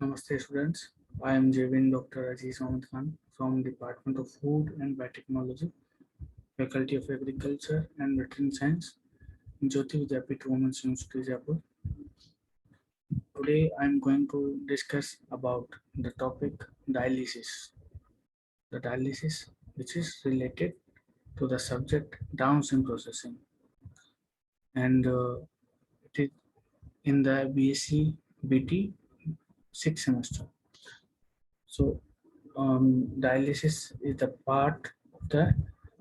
Namaste students. I am Javin Dr. Aziz Ahmed Khan from Department of Food and Biotechnology, Faculty of Agriculture and Veterinary Science, Jyoti Vidyapith Women's University, Jaipur. Today I am going to discuss about the topic dialysis. The dialysis which is related to the subject downstream processing and it is in the BSc BT 6th semester. So dialysis is the part of the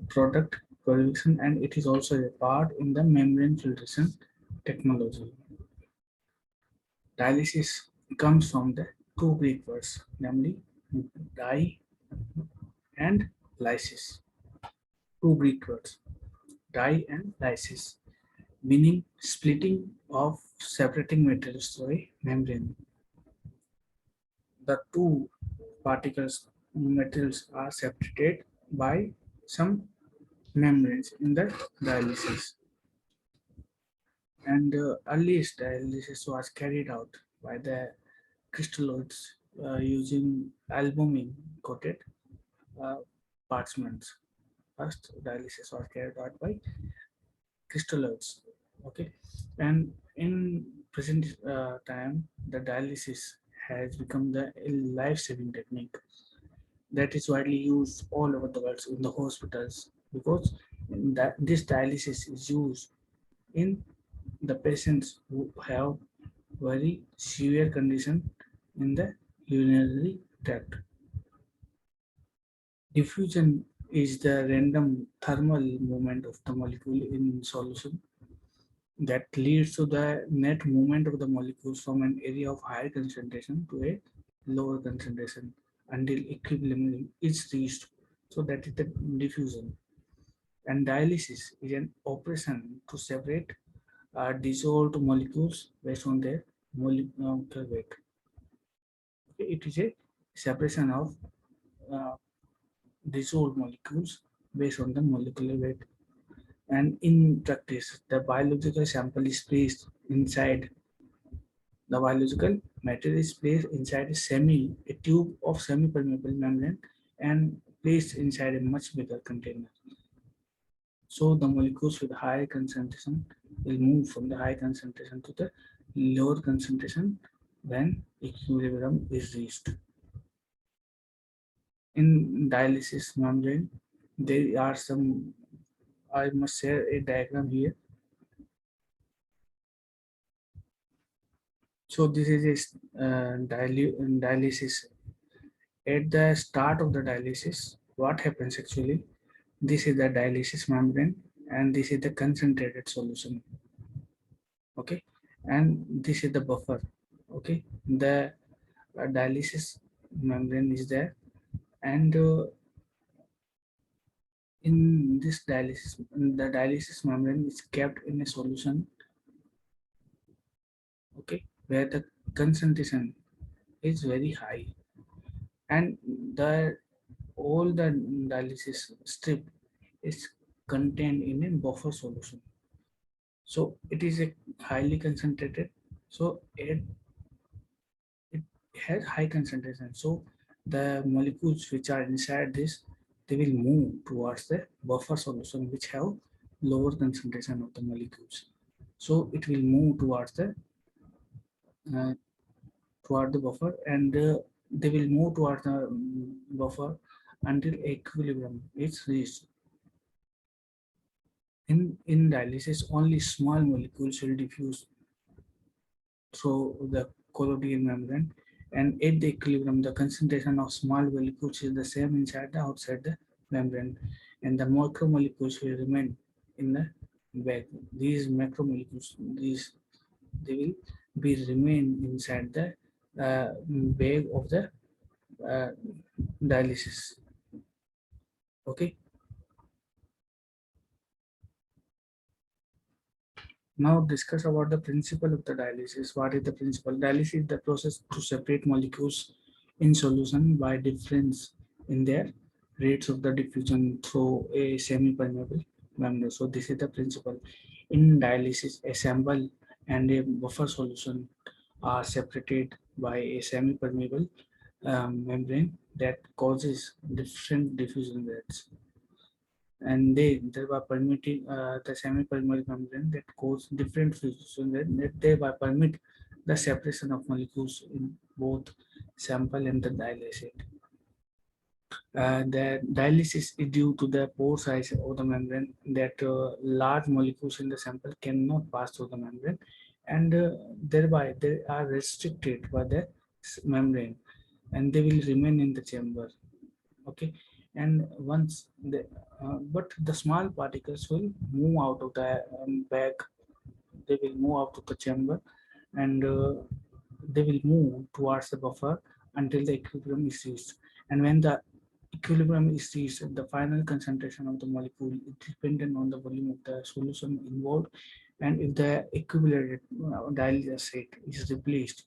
product production and it is also a part in the membrane filtration technology. Dialysis comes from the two Greek words, namely di and lysis. Two Greek words, di and lysis, meaning splitting of separating materials through a membrane. The two particles materials are separated by some membranes in the dialysis. And earliest dialysis was carried out by the crystalloids using albumin coated uh, parchments. First dialysis was carried out by crystalloids. Okay, and in present time, the dialysis has become the life-saving technique that is widely used all over the world in the hospitals because that this dialysis is used in the patients who have very severe condition in the urinary tract. Diffusion is the random thermal movement of the molecule in solution that leads to the net movement of the molecules from an area of higher concentration to a lower concentration until equilibrium is reached. So that is the diffusion. And dialysis is an operation to separate dissolved molecules based on their molecular weight. Okay, it is a separation of uh, dissolved molecules based on the molecular weight. And in practice, the biological sample is placed inside the biological material is placed inside a tube of semi-permeable membrane and placed inside a much bigger container. So the molecules with high concentration will move from the high concentration to the lower concentration when equilibrium is reached. In dialysis membrane, there are some, I must share a diagram here. So this is a dialysis. At the start of the dialysis, what happens actually? This is the dialysis membrane and this is the concentrated solution. Okay, and this is the buffer. Okay, the dialysis membrane is there and in this dialysis, the dialysis membrane is kept in a solution, okay, where the concentration is very high and the all the dialysis strip is contained in a buffer solution. So it is a highly concentrated. So it has high concentration. So the molecules which are inside this, they will move towards the buffer solution which have lower concentration of the molecules. So it will move uh, toward the buffer and they will move towards the buffer until equilibrium is reached. In dialysis, only small molecules will diffuse through the colloidal membrane, and at the equilibrium, the concentration of small molecules is the same inside the outside the membrane, and the macromolecules will remain in the bag. These macromolecules, they will be remain inside the bag of the uh, dialysis. Okay. Now discuss about the principle of the dialysis. What is the principle? Dialysis is the process to separate molecules in solution by difference in their rates of the diffusion through a semi-permeable membrane. So this is the principle. In dialysis, a sample and a buffer solution are separated by a semi-permeable membrane that causes different diffusion rates, and they thereby permitting the semi-permeable membrane that cause different diffusion rate that thereby permit the separation of molecules in both sample and the dialysate. The dialysis is due to the pore size of the membrane that large molecules in the sample cannot pass through the membrane, and thereby they are restricted by the membrane and they will remain in the chamber. Okay, and once the but the small particles will move out of the bag, they will move out of the chamber, and they will move towards the buffer until the equilibrium is reached. And when the equilibrium is reached, the final concentration of the molecule is dependent on the volume of the solution involved. And if the equilibrated dialysate is replaced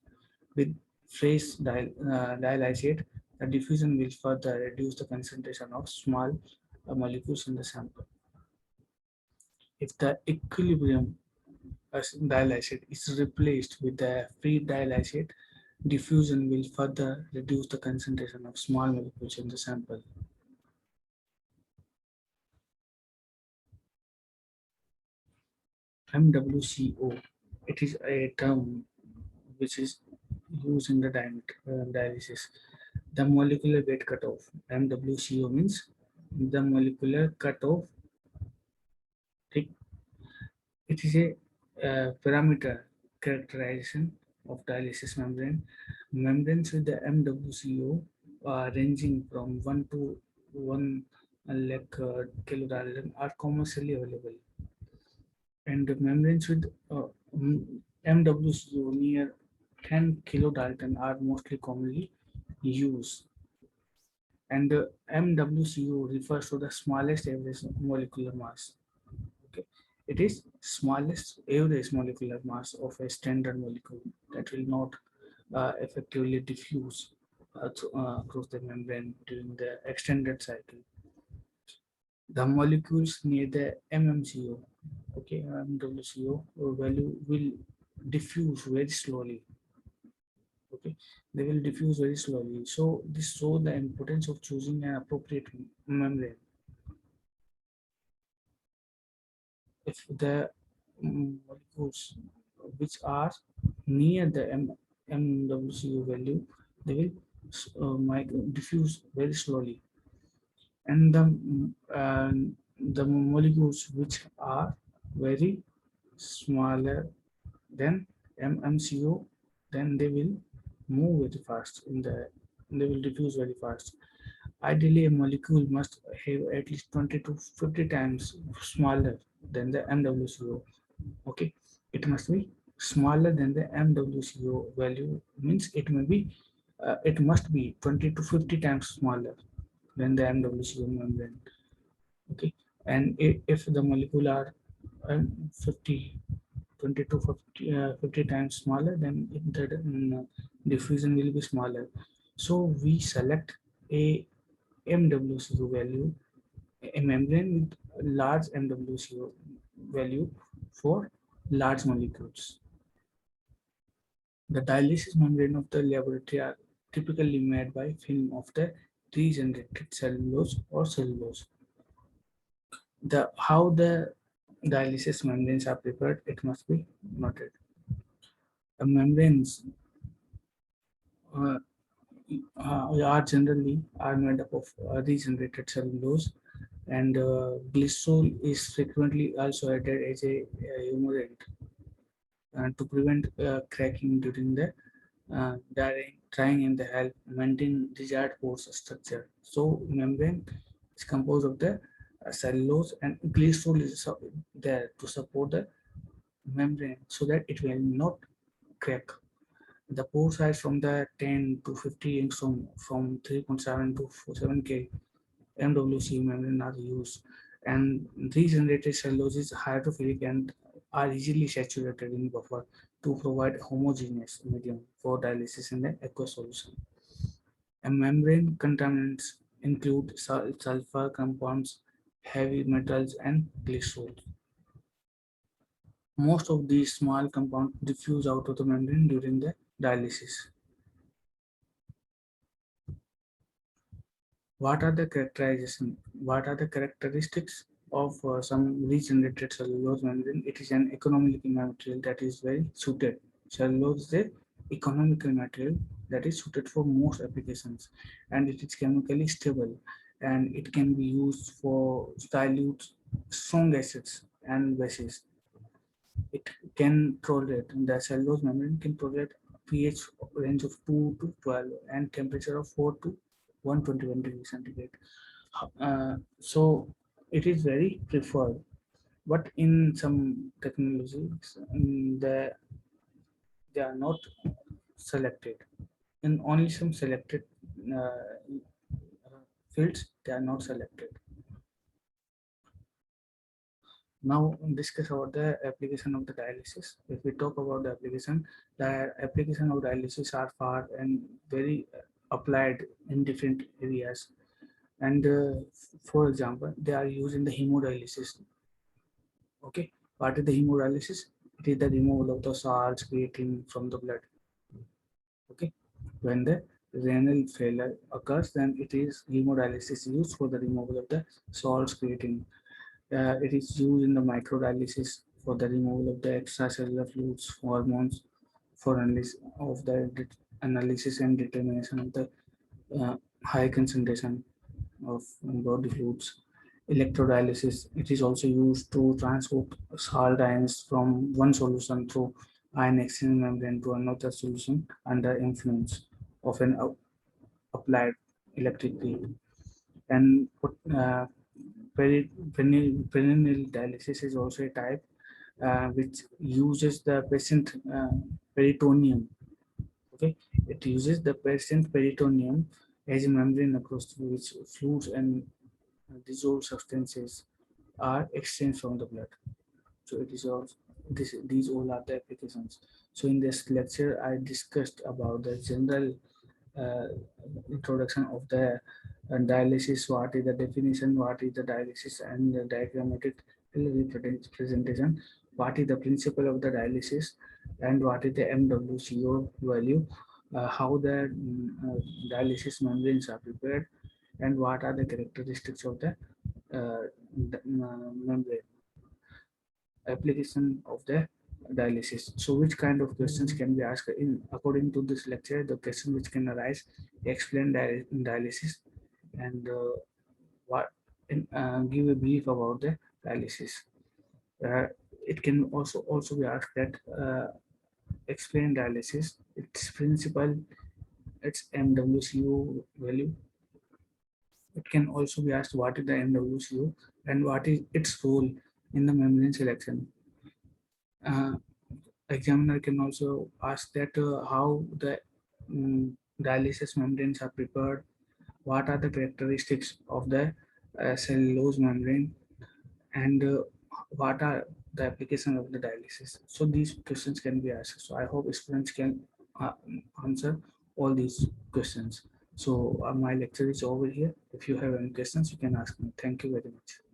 with fresh dialysate, the diffusion will further reduce the concentration of small molecules in the sample. If the equilibrium dialysate is replaced with the free dialysate, diffusion will further reduce the concentration of small molecules in the sample. MWCO, it is a term which is used in the dialysis. The molecular weight cutoff. MWCO means the molecular cutoff. It is a parameter characterization of dialysis membrane. Membranes with the MWCO ranging from 1 to 1 lakh kilodalton are commercially available. And the membranes with MWCO near 10 kilodalton are mostly commonly used. And MWCO refers to the smallest average molecular mass. Okay. It is smallest average molecular mass of a standard molecule that will not effectively diffuse across the membrane during the extended cycle. The molecules near the MMCO, okay, MWCO value will diffuse very slowly. Okay, they will diffuse very slowly. So this shows the importance of choosing an appropriate membrane. If the molecules which are near the MWCO value, they will diffuse very slowly, and the molecules which are very smaller than MMCO, then they will move very fast they will diffuse very fast. Ideally, a molecule must have at least 20 to 50 times smaller than the MWCO. Okay, it must be smaller than the MWCO value, means it must be 20 to 50 times smaller than the MWCO membrane. Okay, and if the molecule are 50 20 to 50 times smaller, then the diffusion will be smaller. So we select a MWCO value, a membrane with large MWCO value for large molecules. The dialysis membrane of the laboratory are typically made by film of the regenerated cellulose or cellulose. How the dialysis membranes are prepared, it must be noted. The membranes uh, are generally made up of regenerated cellulose, and glycerol is frequently also added as a humorant to prevent cracking during the drying and the help maintain desired pore structure. So membrane is composed of the cellulose, and glycerol is there to support the membrane so that it will not crack. The pore size from the 10 to 50 angstrom from 3.7 to 7K MWC membrane are used, and regenerated cellulose is hydrophilic and are easily saturated in buffer to provide homogeneous medium for dialysis in the aqueous solution. And membrane contaminants include sulfur compounds, heavy metals, and glycerol. Most of these small compounds diffuse out of the membrane during the dialysis. What are the characterization? What are the characteristics of some regenerated cellulose membrane? It is an economical material that is very suited. Cellulose is a economical material that is suited for most applications, and it is chemically stable, and it can be used for dilute strong acids and bases. It can tolerate, the cellulose membrane can tolerate pH range of 2 to 12 and temperature of 4 to 121 degrees centigrade. So it is very preferred, but in some technologies, they are not selected. In only some selected fields, they are not selected. Now discuss about the application of the dialysis. If we talk about the application of dialysis are far and very applied in different areas. And for example, they are used in the hemodialysis. Okay, what is the hemodialysis? It is the removal of the salts creatine from the blood. Okay, when the renal failure occurs, then it is hemodialysis used for the removal of the salts creatine. It is used in the microdialysis for the removal of the extracellular fluids, hormones, for analysis and determination of the high concentration of body fluids. Electrodialysis, it is also used to transport salt ions from one solution through ion exchange membrane to another solution under influence of an applied electric field. And perineal dialysis is also a type which uses the patient peritoneum. Okay, it uses the patient peritoneum as a membrane across which fluids and dissolved substances are exchanged from the blood. So it is all these all are the applications. So in this lecture, I discussed about the general uh, introduction of the dialysis, what is the definition, what is the dialysis, and the diagrammatic representation, what is the principle of the dialysis, and what is the MWCO value, how the dialysis membranes are prepared, and what are the characteristics of the membrane application of the dialysis. So which kind of questions can be asked in according to this lecture? The question which can arise: explain dialysis and what give a brief about the dialysis. Uh, it can also be asked that explain dialysis, its principle, its MWCO value. It can also be asked what is the MWCO and what is its role in the membrane selection. Uh, Examiner can also ask that how the dialysis membranes are prepared, what are the characteristics of the cellulose membrane, and what are the application of the dialysis. So these questions can be asked. So I hope students can uh, answer all these questions. So my lecture is over here. If you have any questions, you can ask me. Thank you very much.